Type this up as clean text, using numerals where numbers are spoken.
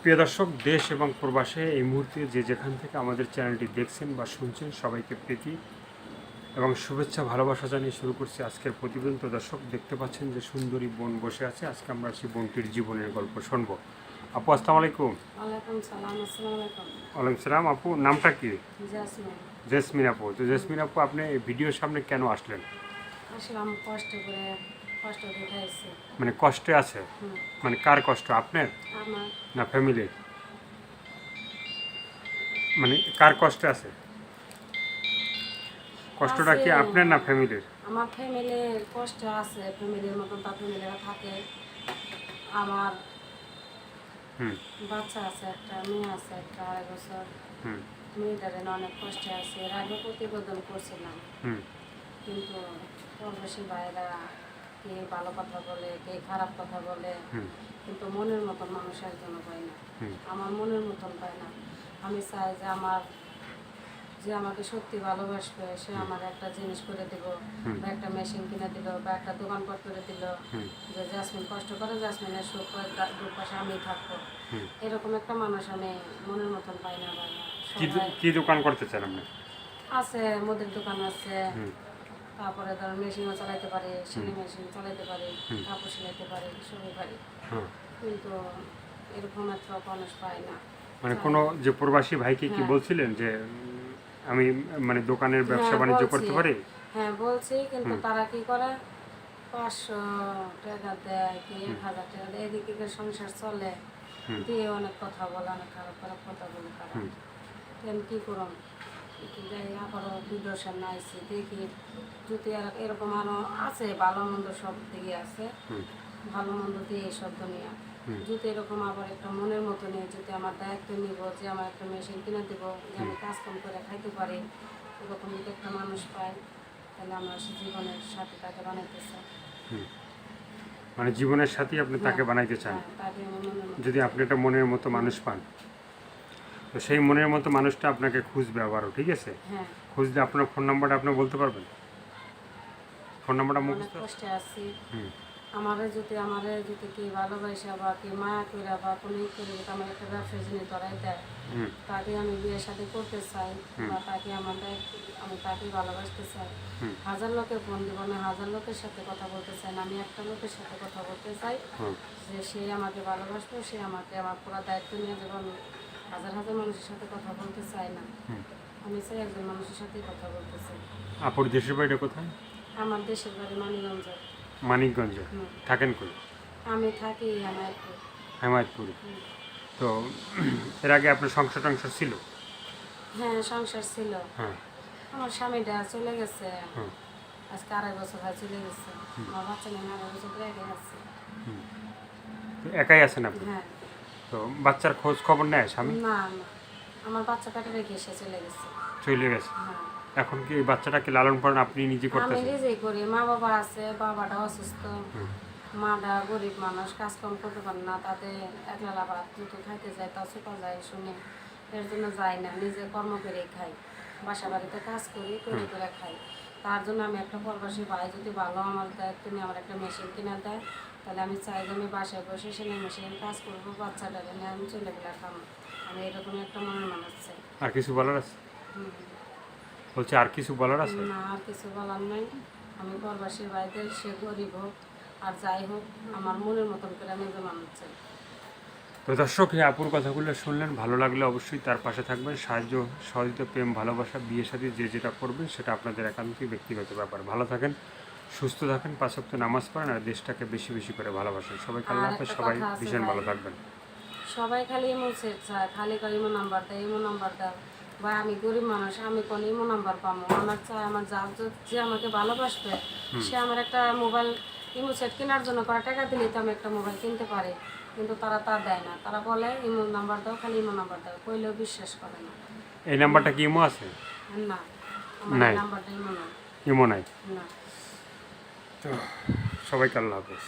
প্রিয় দর্শক, দেশ এবং প্রবাসে এই মুহূর্তে যে যেখান থেকে আমাদের চ্যানেলটি দেখছেন বা শুনছেন সবাইকে প্রীতি এবং শুভেচ্ছা ভালোবাসা জানিয়ে শুরু করছি আজকের প্রতিবেদন। তো দর্শক, দেখতে পাচ্ছেন যে সুন্দরী বোন বসে আছে। আজকে আমরা সেই বোনটির জীবনের গল্প শুনবো। আপু, আসসালামু আলাইকুম। ওয়ালাইকুম সালাম। আসসালামু আলাইকুম। ওয়ালাইকুম সালাম। আপু, নামটা কি? জাসমিন। জেসমিন আপু। তো জেসমিন আপু, আপনি এই ভিডিওর সামনে কেন আসলেন? আসলাম কষ্ট দেখাইছি। মানে কষ্টে আছে? মানে কার কষ্ট, আপনার আমার না ফ্যামিলির? মানে কার কষ্টে আছে? কষ্টটা কি আপনার না ফ্যামিলির? আমার ফ্যামিলির কষ্ট আছে, ফ্যামিলির মতন তার ফ্যামিলিরা থাকে। আমার বাচ্চা আছে, একটা মেয়ে আছে, একটা 2.5 বছর। মেয়েটার অনেক কষ্টে আছে। এর আগে প্রতিবেদন করছিলাম, কিন্তু পরবেশী ভাইরা কে ভালো কথা বলে, কে খারাপ কথা বলে, কিন্তু মনের মতন মানুষ একজনও পায় না। আমার মনের মতন পায় না। আমি চাই যে আমাকে সত্যি ভালোবাসবে, সে আমার একটা জিনিস করে দিব, বা একটা মেশিন কিনে দিল, বা একটা দোকানপাট করে দিল, যে জাসমিন কষ্ট করে, জাসমিনের সুখ দুপাশে আমি থাকবো। এরকম একটা মানুষ আমি মনের মতন পাই না। কি দোকান করতে চান আপনি? আছে, মুদির দোকান আছে, তারপরে ধরো মেশিনও চালাইতে পারি, সেলাই মেশিন চালাইতে পারি, কাপড় সেলাইতে পারি, সবই পারি, কিন্তু এরকম একটা মানুষ পাই না। মানে কোনো যে প্রবাসী ভাইকে কি বলছিলেন যে আমি মানে দোকানের ব্যবসা বাণিজ্য করতে পারি? হ্যাঁ বলছি, কিন্তু তারা কি করে 500 টাকা দেয়, কি 1000 টাকা দেয়, এদিকে সংসার চলে দিয়ে অনেক কথা বলে, অনেক খারাপ খারাপ কথা বলে তারা। আমি কি করুন, যাই আবারও ভিডিওর সামনে আইসি, দেখি যদি এরকম আরও আছে, ভালো মন্দ সব দিকে আছে, ভালো মন্দ দিয়ে এইসব দুনিয়া। যদি এরকম আবার একটা মনের মতো নিয়ে যদি আমার দায়িত্ব নিব, যে আমার একটা মেশিন কিনে দেবো, যে আমি কাজকাম করে খাইতে পারি, এরকম যদি একটা মানুষ পাই, তাহলে আমরা জীবনের সাথে তাকে বানাইতে চাই। মানে জীবনের সাথী আপনি তাকে বানাইতে চান? যদি আপনি একটা মনের মতো মানুষ পান, তো সেই মনের মতো মানুষটা আপনাকে খুঁজবে আবারও, ঠিক আছে? খুঁজলে আপনার ফোন নাম্বারটা আপনি বলতে পারবেন? ফোন নাম্বারটা মুখস্থ? কষ্টে আছি, আমারে যদি কি ভালোবাসা বা কি মায়া করে বা কোনো করে আমার একটা ব্যবসার জিনিস ধরাই দেয়, তাকে আমি বিয়ের সাথে করতে চাই, বা তাকে আমি তাকে ভালোবাসতে চাই। 1000 লোকের ফোন দিব না, 1000 লোকের সাথে কথা বলতে চাই না, আমি একটা লোকের সাথে কথা বলতে চাই, যে সে আমাকে ভালোবাসবে, সে আমাকে আমার পুরো দায়িত্ব নিয়ে দেবে। আমি হাজার হাজার মানুষের সাথে কথা বলতে চাই না, আমি চাই একজন মানুষের সাথেই কথা বলতে চাই। আপনার দেশের বাড়িটা কোথায়? আমার দেশের বাড়ি মানিকগঞ্জ। মানিকগঞ্জে থাকেন কই? আমি থাকি হেমায়তপুরে। তো এর আগে আপনার সংসার টংসার ছিল? হ্যাঁ, সংসার ছিল। আমার স্বামীটা চলে গেছে, আজকে 2.5 বছর হয় চলে গেছে। আমার বাচ্চা নিয়ে 2.5 বছর ধরে একাই আছে। একাই আছেন আপনি? হ্যাঁ। তো বাচ্চার খোঁজ খবর নেয় স্বামী? না, আমার বাচ্চা পেটে রেখে এসে চলে গেছে। হ্যাঁ। এখন কি এই বাচ্চাটাকে লালন পালন আপনি নিজে করতেছেন? আমি নিজেই করি। মা বাবা আছে, বাবাটা অসুস্থ, মাটা গরিব মানুষ, কাজকাম করতে পারে না, তাতে একলা ভাত দুটো খাইতে যায়, তা চুপা যায় শুনে, এর জন্য যাই না, নিজে কর্ম করেই খাই, বাসা বাড়িতে কাজ করি, করে খাই। তার জন্য আমি একটা প্রবাসী ভাই যদি ভালো আমার দায়িত্ব নিয়ে আমার একটা মেশিন কিনে দেয়, তাহলে আমি চাই যে আমি বাসায় বসে সেলাই মেশিন কাজ করবো, বাচ্চাটাকে নিয়ে আমি চলে গেলে খাবো। আমি এরকম একটা মনের মানুষ চাই। আর কিছু বলার আছে? বলছে আর কিছু বলার আছে? না, আর কিছু বলার নাই। আমি প্রবাসী ভাইদের, সে গরিব হোক আর যাই হোক, আমার মনের মতন করে আমি মানুষ চাই। তো দর্শক, এই আপুর কথাগুলো শুনলেন, ভালো লাগলে অবশ্যই তার পাশে থাকবেন। সাহায্য সহযোগিতা, প্রেম, ভালোবাসা, বিয়ে সাথে যে যেটা করবেন সেটা আপনাদের একান্তই ব্যক্তিগত ব্যাপার। ভালো থাকেন, সুস্থ থাকেন, 5 ওয়াক্ত নামাজ পড়েন, আর দেশটাকে বেশি বেশি করে ভালোবাসেন। সবাইকে আল্লাহ হাফেজ, সবাই ভীষণ ভালো থাকবেন। সবাই খালি ইমো সেট চায়, খালি করে ইমো নাম্বার দেয়, ইমো নাম্বার দাও। বা আমি গরিব মানুষ, আমি কোন ইমো নাম্বার পাবো? আমার চাই আমার যে আমাকে ভালোবাসবে, সে আমার একটা মোবাইল ইমো সেট কেনার জন্য করা টাকা দিলেই তো আমি একটা মোবাইল কিনতে পারি, কিন্তু তারা তা দেয় না। তারা বলে ইমো নাম্বার দাও, খালি ইমো নাম্বার দাও, কইলেও বিশ্বাস করে না। এই নাম্বারটা কি ইমো আছে? না, আমার নাম্বারটা ইমো নাই। ইমো নাই? না। তো সবাইকে আল্লাহ হাফেজ।